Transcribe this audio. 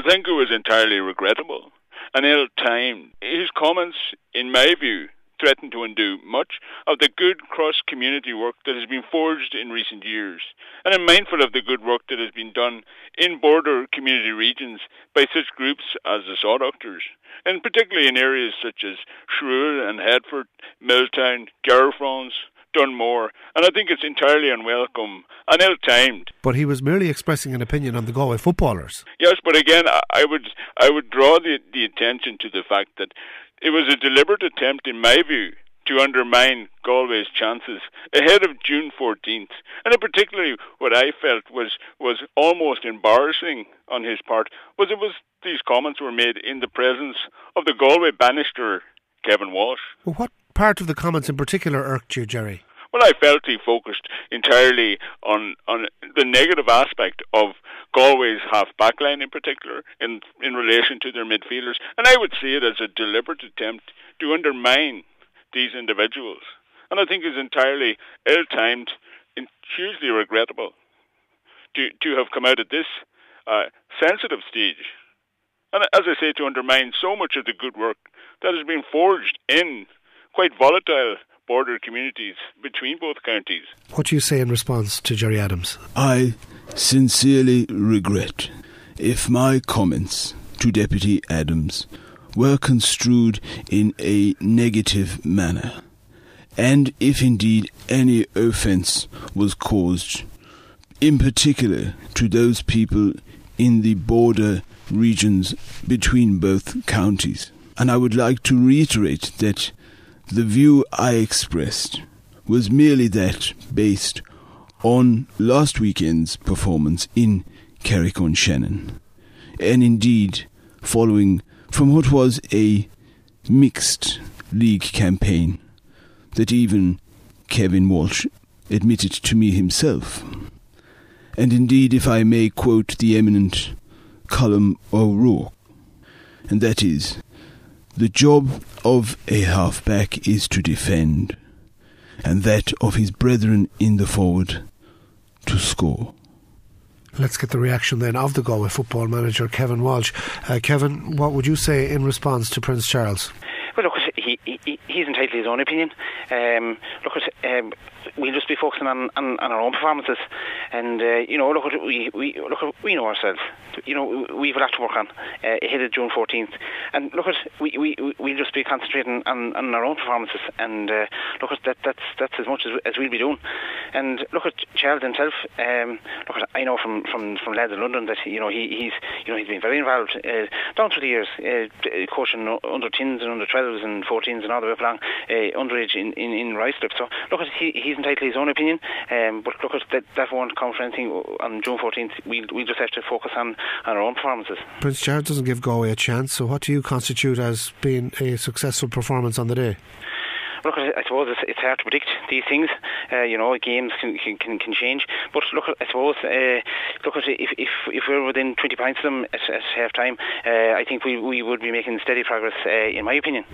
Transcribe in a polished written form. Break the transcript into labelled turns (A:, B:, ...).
A: I think it was entirely regrettable and ill-timed. His comments, in my view, threaten to undo much of the good cross-community work that has been forged in recent years. And I'm mindful of the good work that has been done in border community regions by such groups as the Saw Doctors, and particularly in areas such as Shrewd and Headford, Milltown, Garrafrons, Dunmore, and I think it's entirely unwelcome and ill-timed.
B: But he was merely expressing an opinion on the Galway footballers.
A: Yes, but again, I would draw the attention to the fact that it was a deliberate attempt, in my view, to undermine Galway's chances ahead of June 14th. And in particular, what I felt was almost embarrassing on his part was these comments were made in the presence of the Galway banister, Kevin Walsh.
B: Well, what part of the comments in particular irked you, Gerry?
A: Well, I felt he focused entirely on the negative aspect of Galway's half-back line in particular in relation to their midfielders. And I would see it as a deliberate attempt to undermine these individuals. And I think it's entirely ill-timed and hugely regrettable to have come out at this sensitive stage. And as I say, to undermine so much of the good work that has been forged in quite volatile border communities between both counties.
B: What do you say in response to Gerry Adams?
C: I sincerely regret if my comments to Deputy Adams were construed in a negative manner, and if indeed any offence was caused, in particular to those people in the border regions between both counties. And I would like to reiterate that the view I expressed was merely that based on last weekend's performance in Carrick-on-Shannon, and indeed following from what was a mixed league campaign that even Kevin Walsh admitted to me himself. And indeed, if I may quote the eminent Colm O'Rourke, and that is, the job of a half-back is to defend, and that of his brethren in the forward to score.
B: Let's get the reaction then of the Galway football manager, Kevin Walsh. Kevin, what would you say in response to Prince Charles?
D: Well, look, he's entitled to his own opinion. We'll just be focusing on our own performances, and we know ourselves. We've a lot to work on ahead of June 14th, and we'll just be concentrating on our own performances, and that's as much as we'll be doing. And look at Charles himself. I know from lads in London that he's been very involved down through the years, coaching under 10s and under 12s and 14s and all the way up along underage in Ruislip. So he's entitled to his own opinion, but that won't count for anything on June 14th. We'll just have to focus on our own performances.
B: Prince Charles doesn't give Galway a chance, so what do you constitute as being a successful performance on the day?
D: Look, I suppose it's hard to predict these things. Games can change. But I suppose if we're within 20 points of them at half time, I think we would be making steady progress, in my opinion.